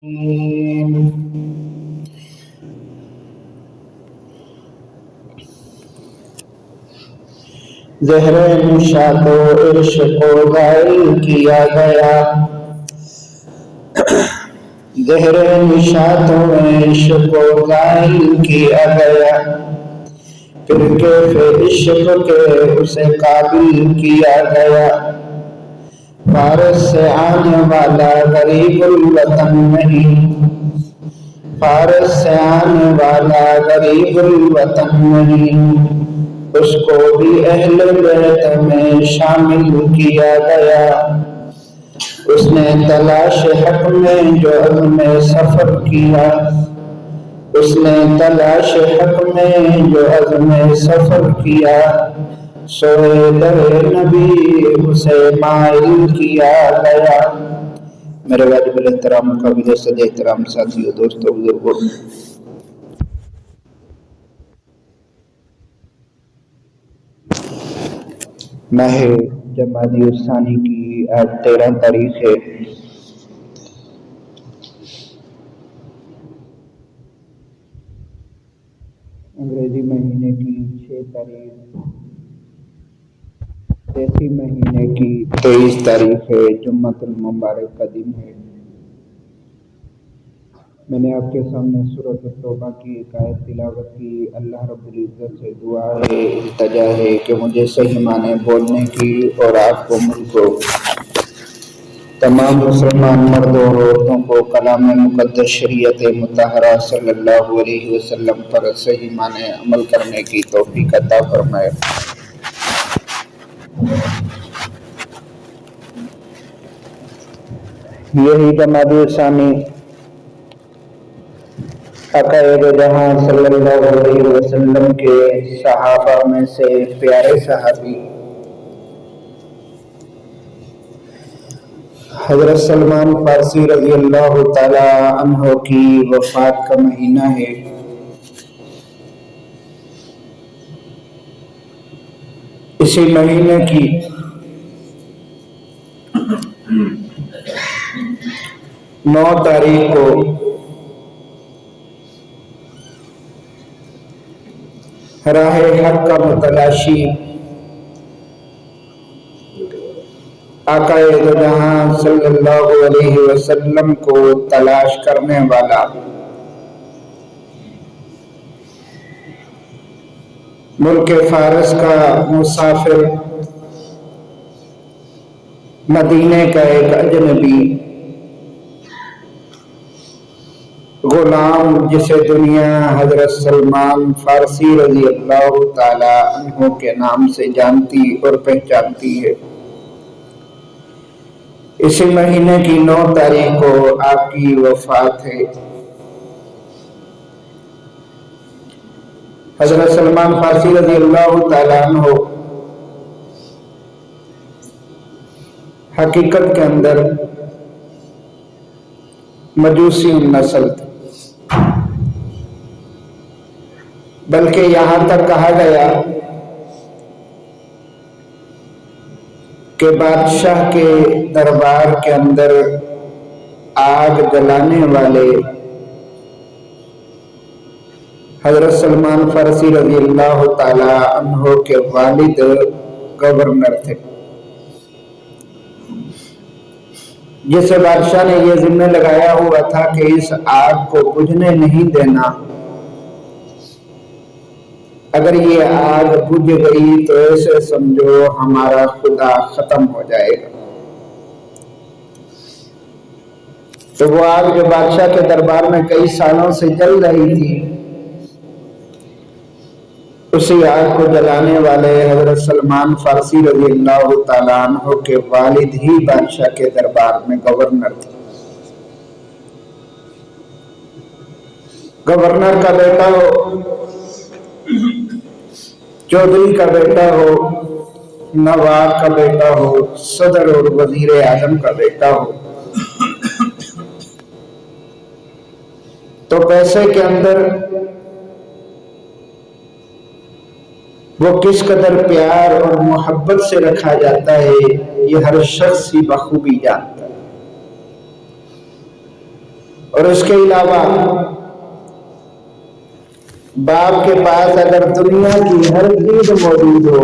زہر نشاط و عشق و غائل کیا گیا، زہر نشاط و عشق و غائل کیا گیا، پھر کیف عشق کے اسے قابل کیا گیا۔ فارس سے آنے والا غریب الوطن نہیں، فارس سے آنے والا غریب الوطن نہیں، اس کو بھی اہل بیت میں شامل کیا گیا۔ اس نے تلاش حق میں جو عزم سفر کیا، اس نے تلاش حق میں جو عزم سفر کیا، سوئے در نبی اسے مائل کیا گیا۔ میرے واجب الاحترام قابل صد احترام ساتھیو، دوستو، بزرگو، ماہ جمادی الثانی کی آج 13 تاریخ ہے۔ انگریزی مہینے کی 6 تاریخ، دیسی مہینے کی 23 تاریخ ہے، جمعۃ المبارک کا دن ہے۔ میں نے آپ کے سامنے سورۃ التوبہ کی ایک آیت تلاوت کی۔ اللہ رب العزت سے دعا ہے، التجا ہے کہ مجھے صحیح معنی بولنے کی اور آپ کو، مجھ کو، تمام مسلمان مردوں اور عورتوں کو کلام مقدس شریعت مطہرہ صلی اللہ علیہ وسلم پر صحیح معنی عمل کرنے کی توفیق عطا فرمائے۔ یہی جمادی الثانی آقا دو جہاں صلی اللہ علیہ وسلم کے صحابہ میں سے پیارے صحابی حضرت سلمان فارسی رضی اللہ تعالی عنہ کی وفات کا مہینہ ہے۔ اسی مہینے کی 9 تاریخ کو راہ حق کا متلاشی آقا دو جہاں صلی اللہ علیہ وسلم کو تلاش کرنے والا ملک فارس کا مسافر، مدینے کا ایک اجنبی غلام، جسے دنیا حضرت سلمان فارسی رضی اللہ تعالی عنہ کے نام سے جانتی اور پہچانتی ہے، اسی مہینے کی 9 تاریخ کو آپ کی وفات ہے۔ حضرت سلمان فارسی رضی اللہ تعالی عنہ حقیقت کے اندر مجوسی نسل تھی، بلکہ یہاں تک کہا گیا کہ بادشاہ کے دربار کے اندر آگ جلانے والے حضرت سلمان فارسی رضی اللہ تعالی عنہ کے والد گورنر تھے، جسے بادشاہ نے یہ ذمہ لگایا ہوا تھا کہ اس آگ کو بجھنے نہیں دینا، اگر یہ آگ بجھ گئی تو ایسے سمجھو ہمارا خدا ختم ہو جائے گا۔ تو وہ آگ جو بادشاہ کے دربار میں کئی سالوں سے جل رہی تھی، اسی آگ کو جلانے والے حضرت سلمان فارسی رضی اللہ تعالیٰ عنہ کے والد ہی بادشاہ کے دربار میں گورنر تھے۔ گورنر کا بیٹا ہو، چودھری کا بیٹا ہو، نواب کا بیٹا ہو، صدر اور وزیر اعظم کا بیٹا ہو، تو پیسے کے اندر وہ کس قدر پیار اور محبت سے رکھا جاتا ہے، یہ ہر شخص ہی بخوبی جانتا ہے۔ اور اس کے علاوہ باپ کے پاس اگر دنیا کی ہر چیز موجود ہو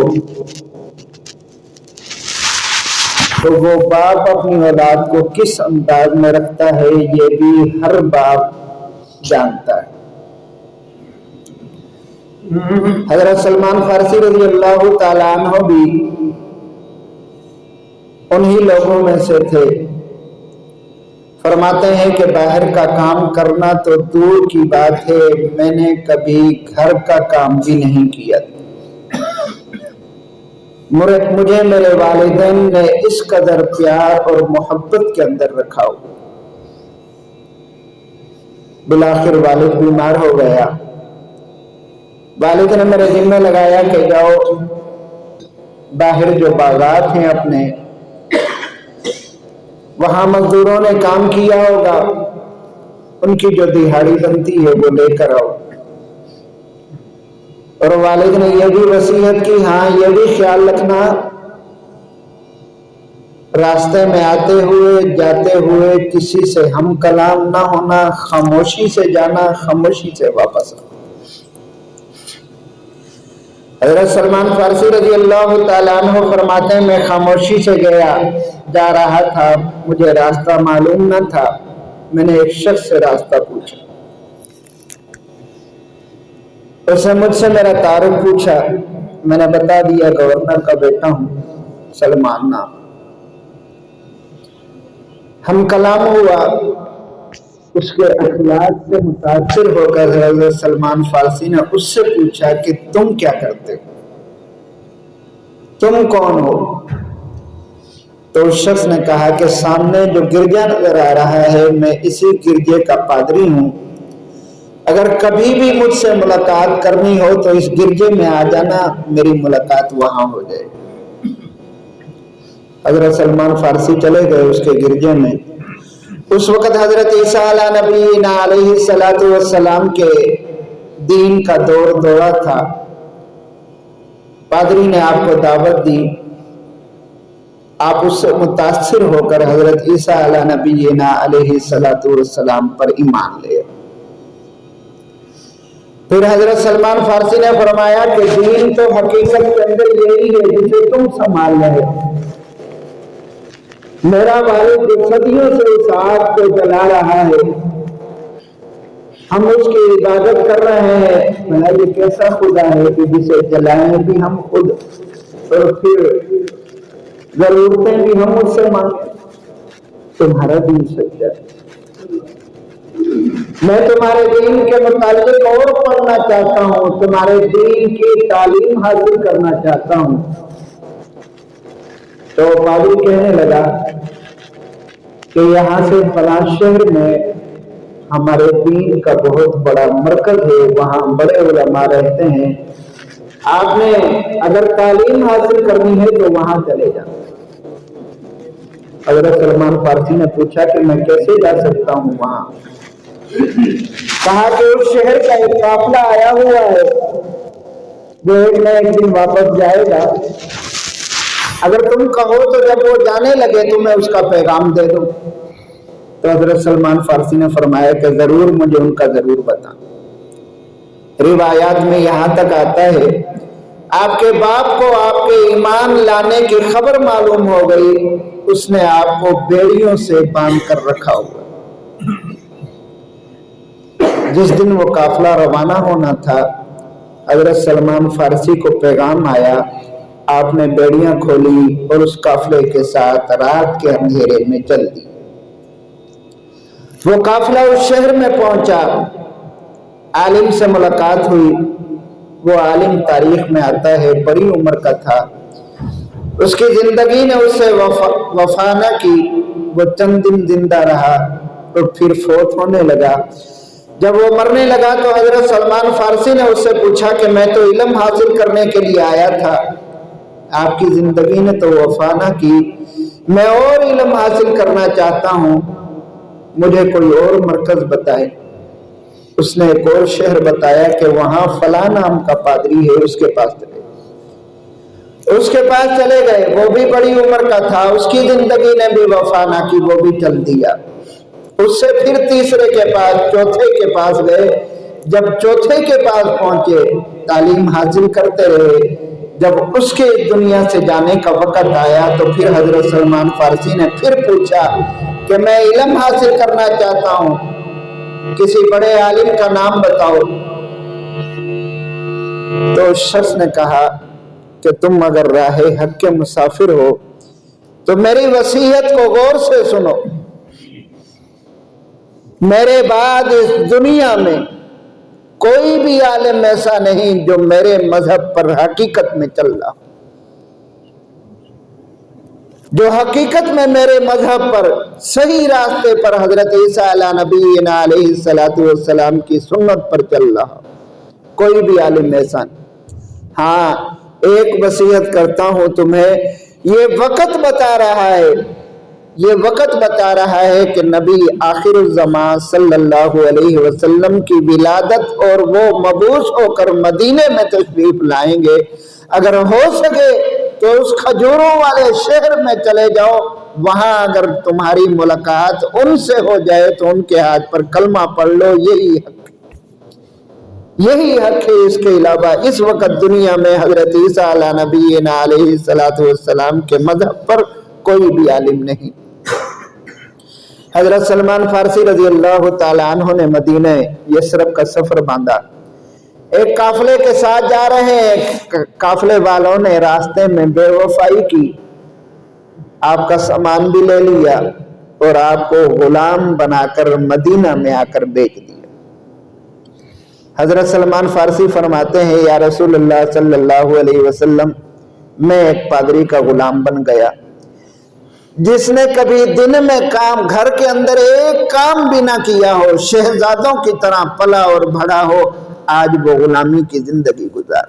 تو وہ باپ اپنی اولاد کو کس انداز میں رکھتا ہے یہ بھی ہر باپ جانتا ہے۔ حضرت سلمان فارسی رضی اللہ تعالیٰ عنہ بھی انہی لوگوں میں سے تھے۔ فرماتے ہیں کہ باہر کا کام کرنا تو دور کی بات ہے، میں نے کبھی گھر کا کام بھی نہیں کیا۔ مجھے میرے والدین نے اس قدر پیار اور محبت کے اندر رکھا ہو۔ بالآخر والد بیمار ہو گیا، والد نے میرے ذمہ لگایا کہ جاؤ باہر جو باغات ہیں اپنے وہاں مزدوروں نے کام کیا ہوگا، ان کی جو دہاڑی بنتی ہے وہ لے کر آؤ۔ اور والد نے یہ بھی وصیت کی، ہاں یہ بھی خیال رکھنا راستے میں آتے ہوئے جاتے ہوئے کسی سے ہم کلام نہ ہونا، خاموشی سے جانا، خاموشی سے واپس آنا۔ حضرت سلمان فارسی رضی اللہ تعالیٰ عنہ فرماتے ہیں میں خاموشی سے جا رہا تھا، مجھے راستہ معلوم نہ تھا، میں نے ایک شخص سے راستہ پوچھا، اس نے مجھ سے میرا تعارف پوچھا، میں نے بتا دیا گورنر کا بیٹا ہوں، سلمان نام۔ ہم کلام ہوا، اس کے اخلاق سے متاثر ہو کر حضرت سلمان فارسی نے اس سے پوچھا کہ تم کیا کرتے ہو، تم کون ہو؟ تو اس شخص نے کہا کہ سامنے جو گرجا نظر آ رہا ہے میں اسی گرجے کا پادری ہوں، اگر کبھی بھی مجھ سے ملاقات کرنی ہو تو اس گرجے میں آ جانا، میری ملاقات وہاں ہو جائے۔ حضرت سلمان فارسی چلے گئے اس کے گرجے میں۔ اس وقت حضرت عیسیٰ علیہ نبینا علیہ السلام کے دین کا دور دورہ تھا۔ پادری نے آپ کو دعوت دی، آپ اس سے متاثر ہو کر حضرت عیسیٰ علیہ نبینا علیہ السلام پر ایمان لے۔ پھر حضرت سلمان فارسی نے فرمایا کہ دین تو حقیقت کے اندر یہی ہے جسے تم سنبھال رہے ہو۔ میرا والد جو صدیوں سے اس آگ کو جلا رہا ہے، ہم اس کی عبادت کر رہے ہیں، بھلا یہ کیسا خدا ہے کہ جسے جلائیں بھی ہم خود اور پھر ضرورتیں بھی ہم اس سے مانگیں۔ تمہارا دین سچا ہے، میں تمہارے دین کے متعلق اور پڑھنا چاہتا ہوں، تمہارے دین کی تعلیم حاصل کرنا چاہتا ہوں۔ تو پادری کہنے لگا کہ یہاں سے فلاں شہر میں ہمارے دین کا بہت بڑا مرکز ہے، وہاں بڑے علماء رہتے ہیں، آپ نے اگر تعلیم حاصل کرنی ہے تو وہاں چلے جائیں۔ حضرت سلمان فارسی نے پوچھا کہ میں کیسے جا سکتا ہوں وہاں؟ کہا کہ اس شہر کا ایک قافلہ آیا ہوا ہے جو ایک نہ ایک دن واپس جائے گا، اگر تم کہو تو جب وہ جانے لگے تو میں اس کا پیغام دے دوں۔ تو حضرت سلمان فارسی نے فرمایا کہ ضرور، مجھے ان کا ضرور بتا۔ روایات میں یہاں تک آتا ہے آپ کے باپ کو آپ کے ایمان لانے کی خبر معلوم ہو گئی، اس نے آپ کو بیڑیوں سے باندھ کر رکھا ہوا۔ جس دن وہ قافلہ روانہ ہونا تھا، حضرت سلمان فارسی کو پیغام آیا، آپ نے بیڑیاں کھولی اور اس قافلے کے ساتھ رات کے اندھیرے میں چل دی۔ وہ قافلہ اس شہر میں پہنچا، عالم سے ملاقات ہوئی۔ وہ عالم تاریخ میں آتا ہے بڑی عمر کا تھا، اس کی زندگی نے اس سے وفا نہ کی، وہ چند دن زندہ رہا اور پھر فوت ہونے لگا۔ جب وہ مرنے لگا تو حضرت سلمان فارسی نے اس سے پوچھا کہ میں تو علم حاصل کرنے کے لیے آیا تھا، آپ کی زندگی نے تو وفا نہ کی، میں اور علم حاصل کرنا چاہتا ہوں، مجھے کوئی اور مرکز بتائے۔ اس نے ایک اور شہر بتایا کہ وہاں فلاں نام کا پادری ہے، اس کے پاس چلے گئے۔ اس کے پاس چلے گئے، وہ بھی بڑی عمر کا تھا، اس کی زندگی نے بھی وفا نہ کی، وہ بھی چل دیا۔ اس سے پھر تیسرے کے پاس، چوتھے کے پاس گئے۔ جب چوتھے کے پاس پہنچے تعلیم حاصل کرتے رہے، جب اس کے دنیا سے جانے کا وقت آیا تو پھر حضرت سلمان فارسی نے پھر پوچھا کہ میں علم حاصل کرنا چاہتا ہوں، کسی بڑے عالم کا نام بتاؤ۔ تو اس شخص نے کہا کہ تم اگر راہ حق کے مسافر ہو تو میری وصیت کو غور سے سنو، میرے بعد اس دنیا میں کوئی بھی عالم ایسا نہیں جو میرے مذہب پر حقیقت میں چل رہا، جو حقیقت میں میرے مذہب پر صحیح راستے پر حضرت عیسیٰ علیہ نبینا علیہ السلام کی سنت پر چل رہا، کوئی بھی عالم ایسا نہیں۔ ہاں ایک وصیت کرتا ہوں تمہیں، یہ وقت بتا رہا ہے، یہ وقت بتا رہا ہے کہ نبی آخر الزمان صلی اللہ علیہ وسلم کی ولادت اور وہ مبعوث ہو کر مدینے میں تشریف لائیں گے۔ اگر ہو سکے تو اس کھجوروں والے شہر میں چلے جاؤ، وہاں اگر تمہاری ملاقات ان سے ہو جائے تو ان کے ہاتھ پر کلمہ پڑھ لو، یہی حق، یہی حق ہے۔ اس کے علاوہ اس وقت دنیا میں حضرت عیسیٰ علیہ نبینا علیہ السلام کے مذہب پر کوئی بھی عالم نہیں۔ حضرت سلمان فارسی رضی اللہ تعالیٰ عنہ نے مدینہ یثرب کا سفر باندھا، ایک قافلے کے ساتھ جا رہے ہیں، قافلے والوں نے راستے میں بے وفائی کی، آپ کا سامان بھی لے لیا اور آپ کو غلام بنا کر مدینہ میں آ کر بیچ دیا۔ حضرت سلمان فارسی فرماتے ہیں یا رسول اللہ صلی اللہ علیہ وسلم، میں ایک پادری کا غلام بن گیا جس نے کبھی دن میں کام، گھر کے اندر ایک کام بھی نہ کیا ہو، شہزادوں کی طرح پلا اور بڑا ہو، آج وہ غلامی کی زندگی گزار۔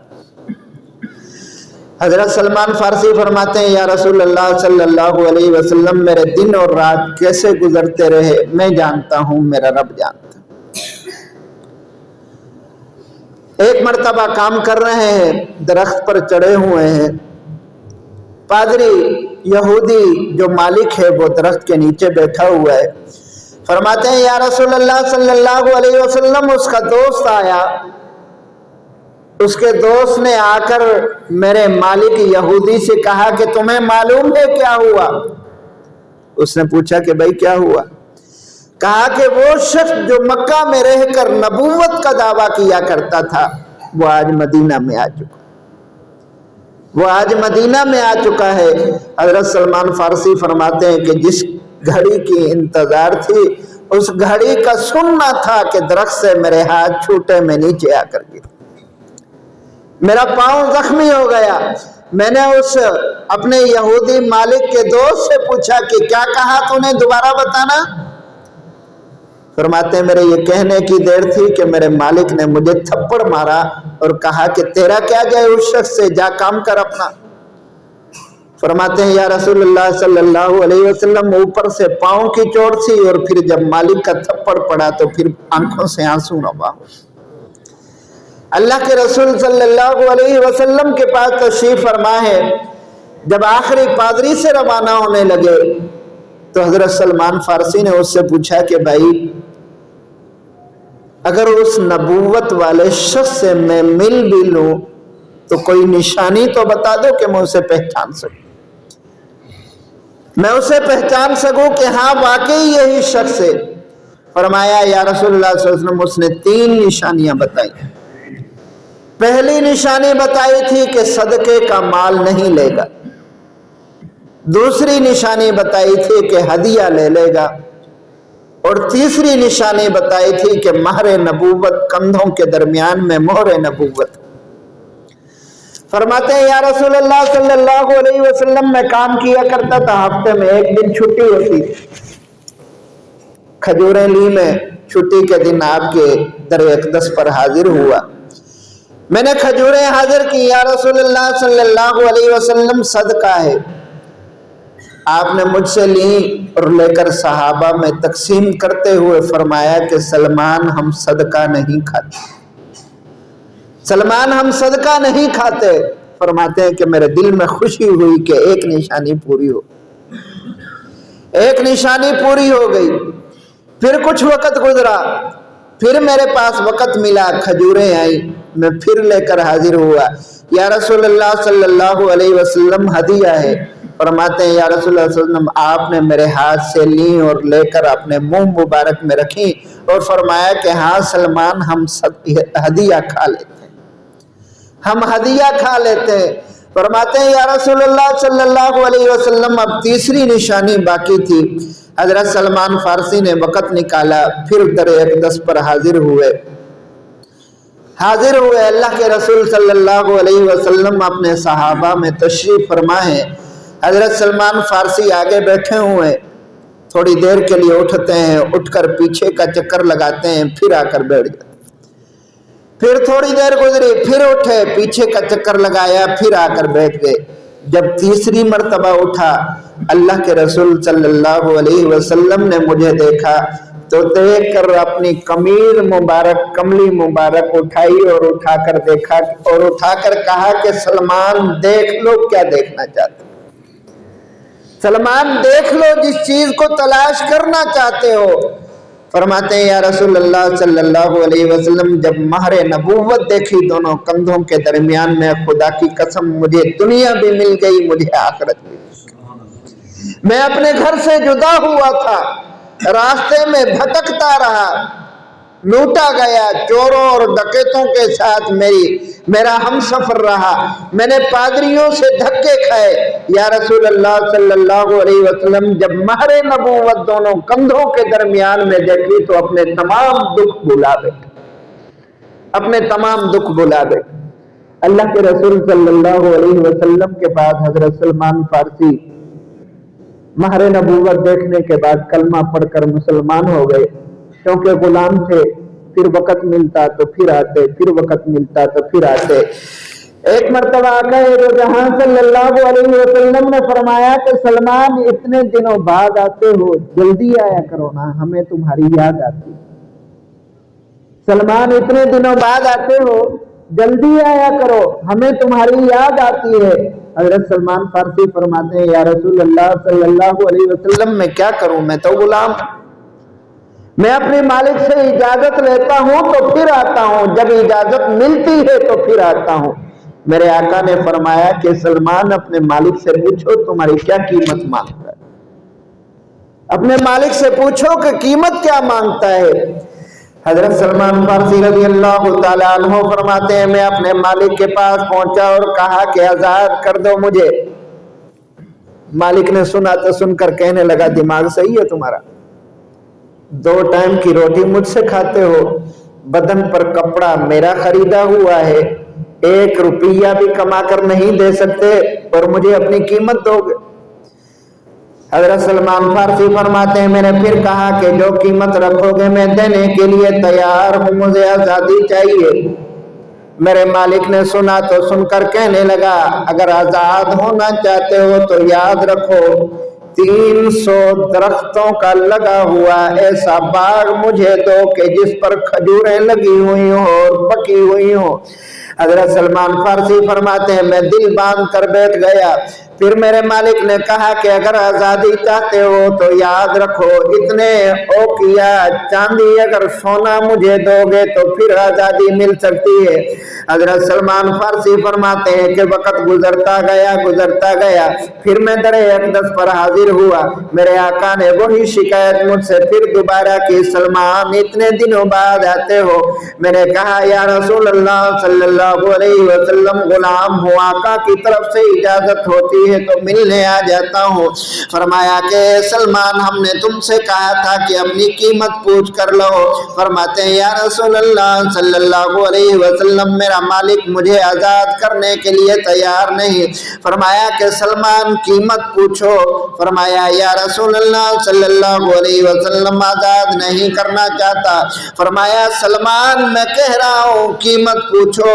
حضرت سلمان فارسی فرماتے ہیں یا رسول اللہ صلی اللہ علیہ وسلم، میرے دن اور رات کیسے گزرتے رہے میں جانتا ہوں، میرا رب جانتا۔ ایک مرتبہ کام کر رہے ہیں، درخت پر چڑھے ہوئے ہیں، پادری یہودی جو مالک ہے وہ درخت کے نیچے بیٹھا ہوا ہے، فرماتے ہیں یا رسول اللہ صلی اللہ علیہ وسلم، اس کا دوست آیا، اس کے دوست نے آ کر میرے مالک یہودی سے کہا کہ تمہیں معلوم ہے کیا ہوا؟ اس نے پوچھا کہ بھائی کیا ہوا؟ کہا کہ وہ شخص جو مکہ میں رہ کر نبوت کا دعویٰ کیا کرتا تھا وہ آج مدینہ میں آ چکا، وہ آج مدینہ میں آ چکا ہے۔ حضرت سلمان فارسی فرماتے ہیں کہ جس گھڑی کی انتظار تھی اس گھڑی کا سننا تھا کہ درخت سے میرے ہاتھ چھوٹے میں نیچے آ کر گر، میرا پاؤں زخمی ہو گیا۔ میں نے اس اپنے یہودی مالک کے دوست سے پوچھا کہ کیا کہا تو نے، دوبارہ بتانا۔ فرماتے ہیں میرے یہ کہنے کی دیر تھی کہ میرے مالک نے مجھے تھپڑ مارا اور کہا کہ تیرا کیا جائے اس شخص سے، جا کام کر اپنا۔ فرماتے ہیں یا رسول اللہ صلی اللہ علیہ وسلم، اوپر سے پاؤں کی چوٹ تھی اور پھر جب مالک کا تھپڑ پڑا تو پھر آنکھوں سے آنسو نبع ہو۔ اللہ کے رسول صلی اللہ علیہ وسلم کے پاس تشریف فرما ہے، جب آخری پادری سے روانہ ہونے لگے تو حضرت سلمان فارسی نے اس سے پوچھا کہ بھائی اگر اس نبوت والے شخص سے میں مل بھی لوں تو کوئی نشانی تو بتا دو کہ میں اسے پہچان سکوں، میں اسے پہچان سکوں کہ ہاں واقعی یہی شخص ہے۔ فرمایا یا رسول اللہ صلی اللہ علیہ وسلم، اس نے 3 نشانیاں بتائی۔ پہلی نشانی بتائی تھی کہ صدقے کا مال نہیں لے گا، دوسری نشانی بتائی تھی کہ ہدیہ لے لے گا، اور تیسری نشانی بتائی تھی کہ مہر نبوت، کندھوں کے درمیان میں مہر نبوت۔ فرماتے ہیں یا رسول اللہ صلی اللہ علیہ وسلم، میں کام کیا کرتا تھا، ہفتے میں ایک دن چھٹی ہوتی، کھجوریں لی، میں چھٹی کے دن آپ کے در اقدس پر حاضر ہوا، میں نے کھجوریں حاضر کی، یا رسول اللہ صلی اللہ علیہ وسلم صدقہ ہے۔ آپ نے مجھ سے لی اور لے کر صحابہ میں تقسیم کرتے ہوئے فرمایا کہ سلمان ہم صدقہ نہیں کھاتے، سلمان ہم صدقہ نہیں کھاتے۔ فرماتے ہیں کہ میرے دل میں خوشی ہوئی کہ ایک نشانی پوری ہو، ایک نشانی پوری ہو گئی۔ پھر کچھ وقت گزرا، پھر میرے پاس وقت ملا، کھجوریں آئی، میں پھر لے کر حاضر ہوا، یا رسول اللہ صلی اللہ علیہ وسلم ہدیہ ہے۔ فرماتے ہیں یا رسول اللہ صلی اللہ علیہ وسلم آپ نے میرے ہاتھ سے لیں اور لے کر اپنے منہ مبارک میں رکھیں اور فرمایا کہ ہاں سلمان ہم سب ہدیہ کھا لیتے ہیں، ہم ہدیہ کھا لیتے ہیں۔ فرماتے ہیں یا رسول اللہ صلی اللہ علیہ وسلم اب تیسری نشانی باقی تھی۔ حضرت سلمان فارسی نے وقت نکالا، پھر در اقدس پر حاضر ہوئے اللہ کے رسول صلی اللہ علیہ وسلم اپنے صحابہ میں تشریف فرما ہے۔ حضرت سلمان فارسی آگے بیٹھے ہوئے، تھوڑی دیر کے لیے اٹھتے ہیں، اٹھ کر پیچھے کا چکر لگاتے ہیں، پھر آ کر بیٹھ جاتے ہیں، پھر تھوڑی دیر گزری، پھر اٹھے، پیچھے کا چکر لگایا، پھر آ کر بیٹھ گئے۔ جب تیسری مرتبہ اٹھا، اللہ کے رسول صلی اللہ علیہ وسلم نے مجھے دیکھا تو دیکھ کر اپنی قمیض مبارک، کملی مبارک اٹھائی اور اٹھا کر دیکھا اور اٹھا کر کہا کہ سلمان دیکھ لو کیا دیکھنا چاہتے ہو، سلمان دیکھ لو جس چیز کو تلاش کرنا چاہتے ہو۔ فرماتے ہیں یا رسول اللہ صلی اللہ علیہ وسلم جب مہر نبوت دیکھی دونوں کندھوں کے درمیان میں، خدا کی قسم مجھے دنیا بھی مل گئی، مجھے آخرت بھی مل گئی۔ میں اپنے گھر سے جدا ہوا تھا، راستے میں بھٹکتا رہا، لوٹا گیا، چوروں اور ڈکیتوں کے ساتھ میرا ہم سفر رہا، میں نے پادریوں سے دھکے کھائے۔ یا رسول اللہ صلی اللہ علیہ وسلم جب مہر نبوت دونوں کندھوں کے درمیان میں دیکھی تو اپنے تمام دکھ بھلا بیٹھے، اپنے تمام دکھ بھلا بیٹھے۔ اللہ کے رسول صلی اللہ علیہ وسلم کے بعد حضرت سلمان فارسی مہر نبوت دیکھنے کے بعد کلمہ پڑھ کر مسلمان ہو گئے، کیونکہ غلام تھے، پھر وقت ملتا تو پھر آتے، پھر وقت ملتا تو پھر آتے۔ ایک مرتبہ آقا دو جہاں صلی اللہ علیہ وسلم نے فرمایا کہ سلمان اتنے دنوں بعد آتے ہو، جلدی آیا کرو نا، ہمیں تمہاری یاد آتی ہے۔ سلمان اتنے دنوں بعد آتے ہو، جلدی آیا کرو، ہمیں تمہاری یاد آتی ہے۔ حضرت سلمان فارسی فرماتے ہیں یا رسول اللہ صلی اللہ علیہ وسلم میں کیا کروں، میں تو غلام ہوں، میں اپنے مالک سے اجازت لیتا ہوں تو پھر آتا ہوں، جب اجازت ملتی ہے تو پھر آتا ہوں۔ میرے آقا نے فرمایا کہ سلمان اپنے مالک سے پوچھو تمہاری کیا قیمت مانگتا ہے، اپنے مالک سے پوچھو کہ قیمت کیا مانگتا ہے۔ حضرت سلمان فارسی رضی اللہ تعالیٰ عنہ فرماتے ہیں میں اپنے مالک کے پاس پہنچا اور کہا کہ آزاد کر دو مجھے۔ مالک نے سنا تو سن کر کہنے لگا دماغ صحیح ہے تمہارا، 2 ٹائم کی روٹی مجھ سے کھاتے ہو، بدن پر کپڑا میرا خریدا ہوا ہے، 1 روپیہ بھی کما کر نہیں دے سکتے اور مجھے اپنی قیمت دو گے۔ حضرت سلمان فارسی فرماتے ہیں میں نے پھر کہا کہ جو قیمت رکھو گے میں دینے کے لیے تیار ہوں، مجھے آزادی چاہیے۔ میرے مالک نے سنا تو سن کر کہنے لگا اگر آزاد ہونا چاہتے ہو تو یاد رکھو 300 درختوں کا لگا ہوا ایسا باغ مجھے دو کہ جس پر کھجوریں لگی ہوئی ہوں اور پکی ہوئی ہوں۔ حضرت سلمان فارسی فرماتے ہیں میں دل باندھ کر بیٹھ گیا۔ پھر میرے مالک نے کہا کہ اگر آزادی چاہتے ہو تو یاد رکھو اتنے اوقیہ چاندی اگر سونا مجھے دو گے تو پھر آزادی مل سکتی ہے۔ حضرت سلمان فارسی فرماتے ہیں کہ وقت گزرتا گیا، پھر میں در اقدس پر حاضر ہوا، میرے آقا نے وہی شکایت مجھ سے پھر دوبارہ کی سلمان اتنے دنوں بعد آتے ہو۔ میں نے کہا یا رسول اللہ صلی اللہ علیہ وسلم غلام ہوں، آقا کی طرف سے اجازت ہوتی ہے تو ملنے آ جاتا ہوں۔ فرمایا کہ سلمان ہم نے تم سے کہا تھا کہ اپنی قیمت پوچھ کر لو۔ فرماتے ہیں یا رسول اللہ صلی اللہ علیہ وسلم میرا مالک مجھے آزاد کرنے کے لیے تیار نہیں۔ فرمایا کہ سلمان قیمت پوچھو۔ فرمایا یا رسول اللہ صلی اللہ علیہ وسلم آزاد نہیں کرنا چاہتا۔ فرمایا سلمان میں کہہ رہا ہوں قیمت پوچھو۔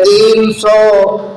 300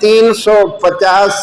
350